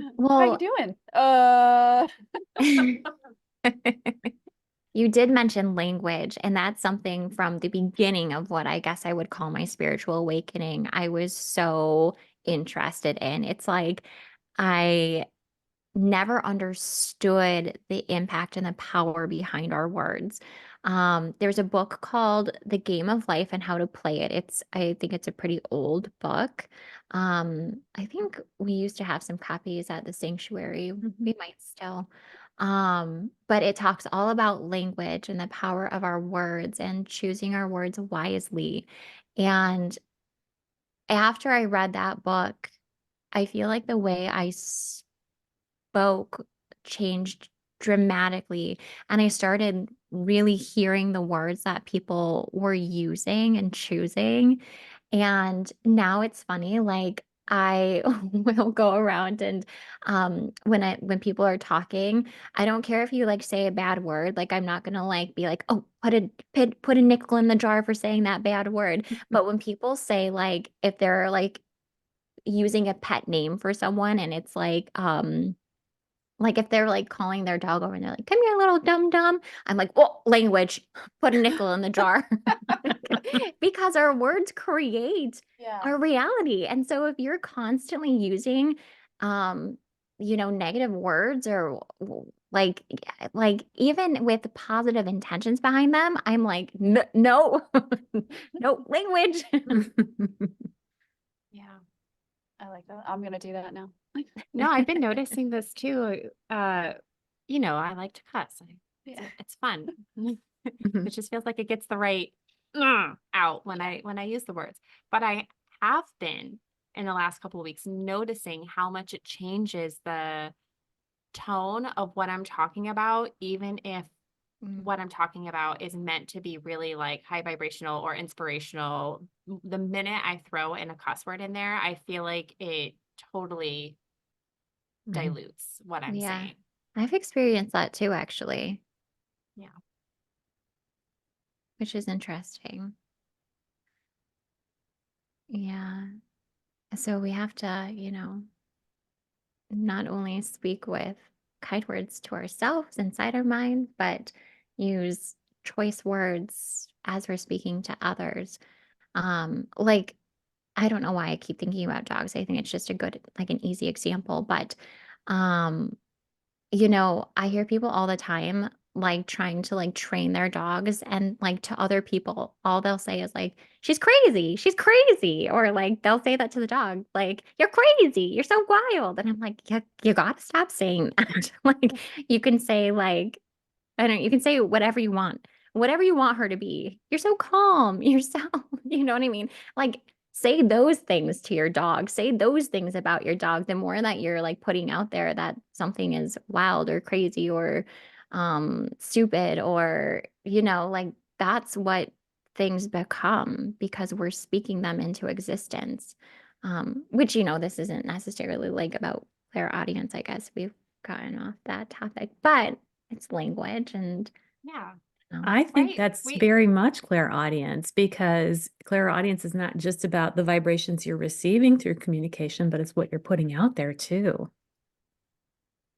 Speaker 1: you
Speaker 5: Well,
Speaker 1: doing?
Speaker 5: you did mention language, and that's something from the beginning of what I guess I would call my spiritual awakening. I was so interested in. It's like I never understood the impact and the power behind our words. There's a book called The Game of Life and How to Play It. I think it's a pretty old book. I think we used to have some copies at the sanctuary. We might still. But it talks all about language and the power of our words and choosing our words wisely. And after I read that book, I feel like the way I spoke changed dramatically, and I started really hearing the words that people were using and choosing, and now it's funny, like, I will go around and when people are talking, I don't care if you like say a bad word. Like I'm not gonna like be like, oh, put a nickel in the jar for saying that bad word. But when people say like if they're using a pet name for someone and it's like if they're like calling their dog over and they're like, come here, little dum dum. I'm like, oh, language, put a nickel in the jar. Because our words create
Speaker 1: Yeah.
Speaker 5: our reality. And so if you're constantly using negative words or like even with positive intentions behind them, I'm like, no, no language.
Speaker 1: Yeah. I like that. I'm gonna do that now.
Speaker 2: No, I've been noticing this too. I like to cuss.
Speaker 1: Yeah.
Speaker 2: It's fun. It just feels like it gets the right out when I use the words. But I have been in the last couple of weeks noticing how much it changes the tone of what I'm talking about, even if what I'm talking about is meant to be really like high vibrational or inspirational. The minute I throw in a cuss word in there, I feel like it totally dilutes what I'm
Speaker 5: Yeah.
Speaker 2: saying.
Speaker 5: I've experienced that too, actually.
Speaker 2: Yeah.
Speaker 5: Which is interesting. Yeah. So we have to, not only speak with kind words to ourselves inside our mind, but use choice words as we're speaking to others. Like I don't know why I keep thinking about dogs. I think it's just a good, like an easy example, but um I hear people all the time like trying to like train their dogs and like to other people, all they'll say is like, she's crazy, she's crazy. Or like they'll say that to the dog, like, you're crazy, you're so wild. And I'm like, yeah, you gotta stop saying that. Like you can say like, I don't know, you can say whatever you want her to be. You're so calm, you're so, you know what I mean? Like say those things to your dog, say those things about your dog. The more that you're like putting out there that something is wild or crazy or stupid or, like that's what things become because we're speaking them into existence. Which, this isn't necessarily like about their audience, I guess. We've gotten off that topic, but it's language and
Speaker 2: Yeah.
Speaker 4: I think
Speaker 2: Right.
Speaker 4: that's very much clairaudience because clairaudience is not just about the vibrations you're receiving through communication, but it's what you're putting out there too.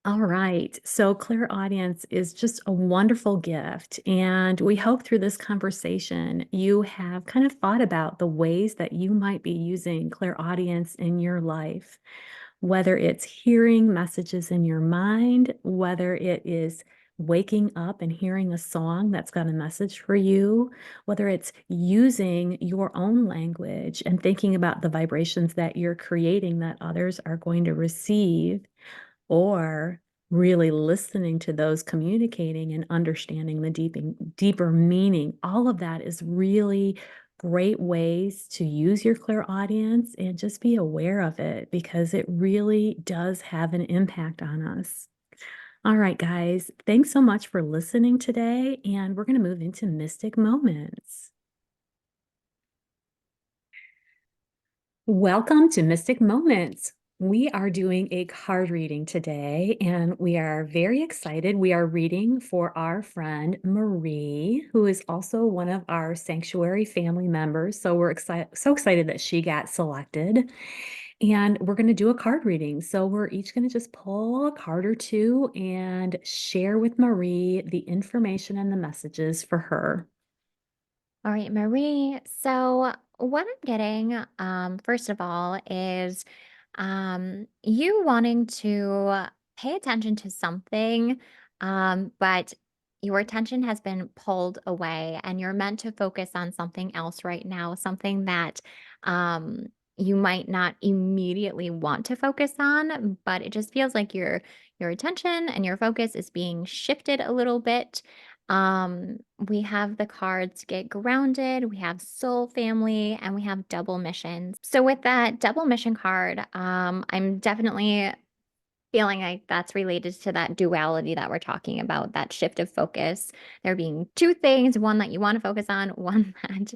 Speaker 4: All right. So clairaudience is just a wonderful gift. And we hope through this conversation, you have kind of thought about the ways that you might be using clairaudience in your life, whether it's hearing messages in your mind, whether it is waking up and hearing a song that's got a message for you, whether it's using your own language and thinking about the vibrations that you're creating that others are going to receive, or really listening to those communicating and understanding the deeper meaning. All of that is really great ways to use your clairaudience and just be aware of it because it really does have an impact on us. All right, guys, thanks so much for listening today, and we're going to move into Mystic Moments. Welcome to Mystic Moments. We are doing a card reading today, and we are very excited. We are reading for our friend Marie, who is also one of our sanctuary family members. So we're so excited that she got selected. And we're going to do a card reading. So we're each going to just pull a card or two and share with Marie the information and the messages for her.
Speaker 5: all right, Marie. So what I'm getting, first of all, is you wanting to pay attention to something, but your attention has been pulled away and you're meant to focus on something else right now, something that um, you might not immediately want to focus on, but it just feels like your attention and your focus is being shifted a little bit. We have the cards Get Grounded, we have Soul Family, and we have Double Missions. So with that double mission card, I'm definitely feeling like that's related to that duality that we're talking about, that shift of focus. There being two things, one that you want to focus on, one that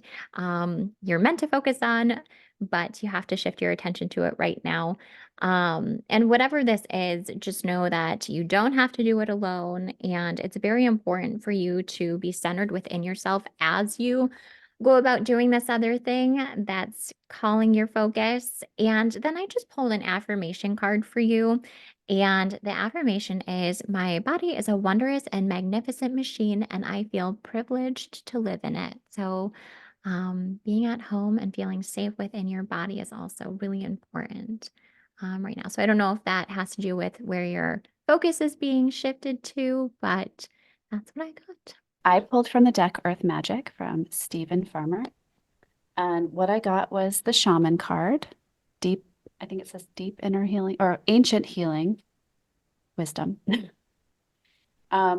Speaker 5: you're meant to focus on. but you have to shift your attention to it right now. And whatever this is, just know that you don't have to do it alone. And it's very important for you to be centered within yourself as you go about doing this other thing that's calling your focus. And then I just pulled an affirmation card for you. And the affirmation is, my body is a wondrous and magnificent machine, and I feel privileged to live in it. So, being at home and feeling safe within your body is also really important right now. So I don't know if that has to do with where your focus is being shifted to, but that's what I got.
Speaker 1: I pulled from the deck Earth Magic from Stephen Farmer. And what I got was the Shaman card. Deep, I think it says deep inner healing or ancient healing wisdom.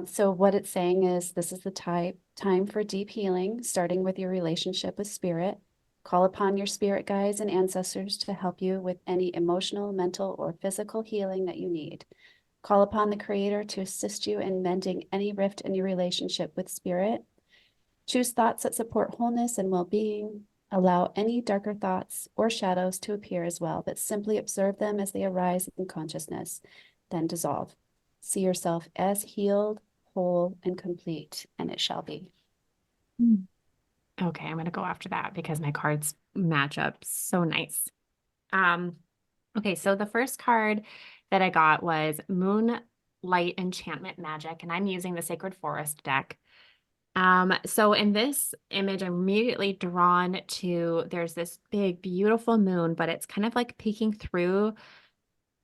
Speaker 1: So what it's saying is this is the time for deep healing, starting with your relationship with spirit. Call upon your spirit guides and ancestors to help you with any emotional, mental, or physical healing that you need. Call upon the Creator to assist you in mending any rift in your relationship with spirit. Choose thoughts that support wholeness and well-being. Allow any darker thoughts or shadows to appear as well, but simply observe them as they arise in consciousness, then dissolve. See yourself as healed, whole, and complete, and it shall be.
Speaker 2: Okay, I'm going to go after that because my cards match up so nice. Okay, so the first card that I got was Moonlight Enchantment Magic, and I'm using the Sacred Forest deck. So in this image, I'm immediately drawn to, there's this big, beautiful moon, but it's kind of like peeking through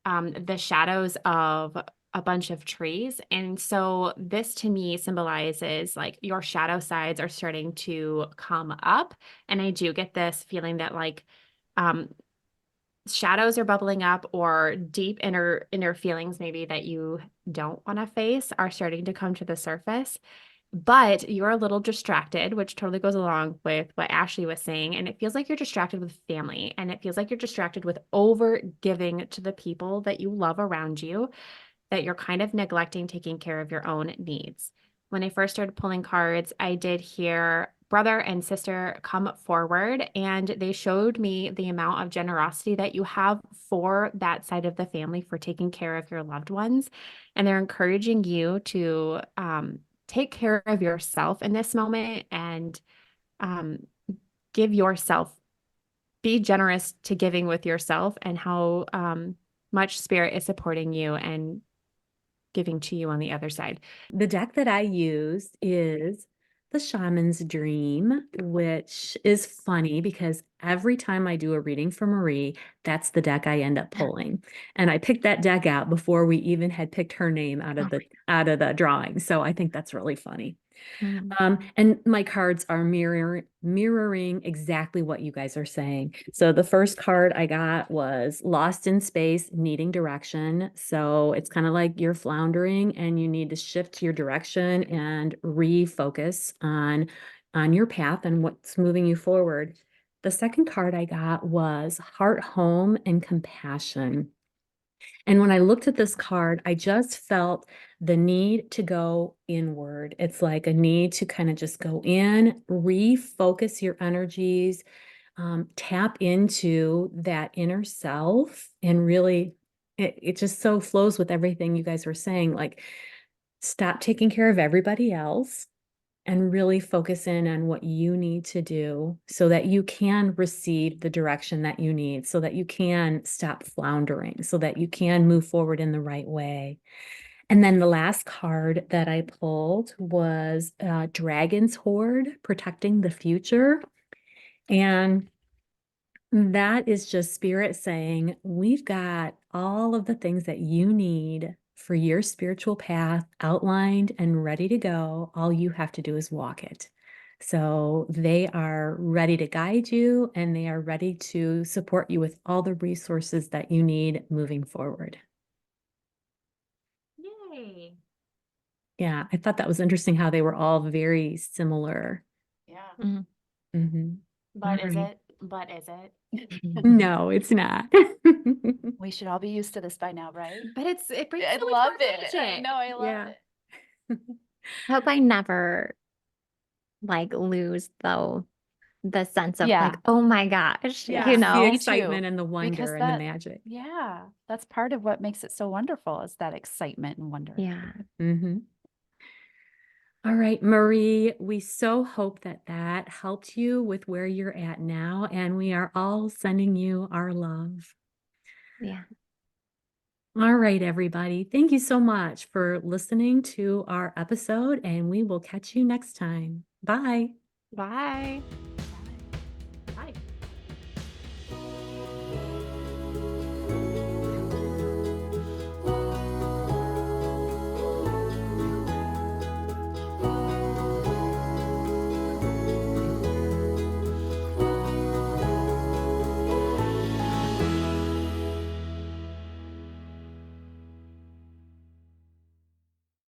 Speaker 2: the shadows of a bunch of trees. And so this to me symbolizes like your shadow sides are starting to come up. And I do get this feeling that like shadows are bubbling up, or deep inner feelings maybe that you don't want to face are starting to come to the surface. But you're a little distracted, which totally goes along with what Ashley was saying. And it feels like you're distracted with family, and it feels like you're distracted with over giving to the people that you love around you, that you're kind of neglecting taking care of your own needs. When I first started pulling cards, I did hear brother and sister come forward, and they showed me the amount of generosity that you have for that side of the family, for taking care of your loved ones. And they're encouraging you to take care of yourself in this moment, and give yourself, be generous to giving with yourself, and how much spirit is supporting you and giving to you on the other side.
Speaker 4: The deck that I used is the Shaman's Dream, which is funny because every time I do a reading for Marie, that's the deck I end up pulling. And I picked that deck out before we even had picked her name out of the drawing. So I think that's really funny. And my cards are mirroring exactly what you guys are saying. So the first card I got was Lost in Space, Needing Direction. So it's kind of like you're floundering and you need to shift your direction and refocus on your path and what's moving you forward. The second card I got was Heart, Home, and Compassion. And when I looked at this card, I just felt the need to go inward. It's like a need to kind of just go in, refocus your energies, tap into that inner self, and really, it just so flows with everything you guys were saying. Like, stop taking care of everybody else and really focus in on what you need to do so that you can receive the direction that you need, so that you can stop floundering, so that you can move forward in the right way. And then the last card that I pulled was Dragon's Hoard, Protecting the Future. And that is just spirit saying, we've got all of the things that you need for your spiritual path outlined and ready to go. All you have to do is walk it. So they are ready to guide you, and they are ready to support you with all the resources that you need moving forward.
Speaker 2: Yay.
Speaker 4: Yeah, I thought that was interesting how they were all very similar.
Speaker 1: Yeah.
Speaker 4: Mhm.
Speaker 2: But is
Speaker 4: Alright.
Speaker 2: it? But is it?
Speaker 4: No, it's not.
Speaker 1: We should all be used to this by now, right?
Speaker 2: But it brings
Speaker 1: I
Speaker 2: so much
Speaker 1: love
Speaker 2: more
Speaker 1: it. I
Speaker 2: magic.
Speaker 1: know, I love
Speaker 4: Yeah.
Speaker 1: it.
Speaker 5: I hope I never like lose though the sense of
Speaker 1: Yeah.
Speaker 5: like, oh my gosh,
Speaker 1: Yeah.
Speaker 5: you
Speaker 4: The
Speaker 5: know?
Speaker 1: Me too,
Speaker 4: excitement and the
Speaker 1: because
Speaker 4: wonder and the
Speaker 1: that-
Speaker 4: magic.
Speaker 1: Yeah, that's part of what makes it so wonderful is that excitement and wonder.
Speaker 5: Yeah.
Speaker 4: Mm-hmm. All right, Marie, we so hope that that helped you with where you're at now, and we are all sending you our love.
Speaker 5: Yeah.
Speaker 4: All right, everybody. Thank you so much for listening to our episode, and we will catch you next time. Bye.
Speaker 2: Bye.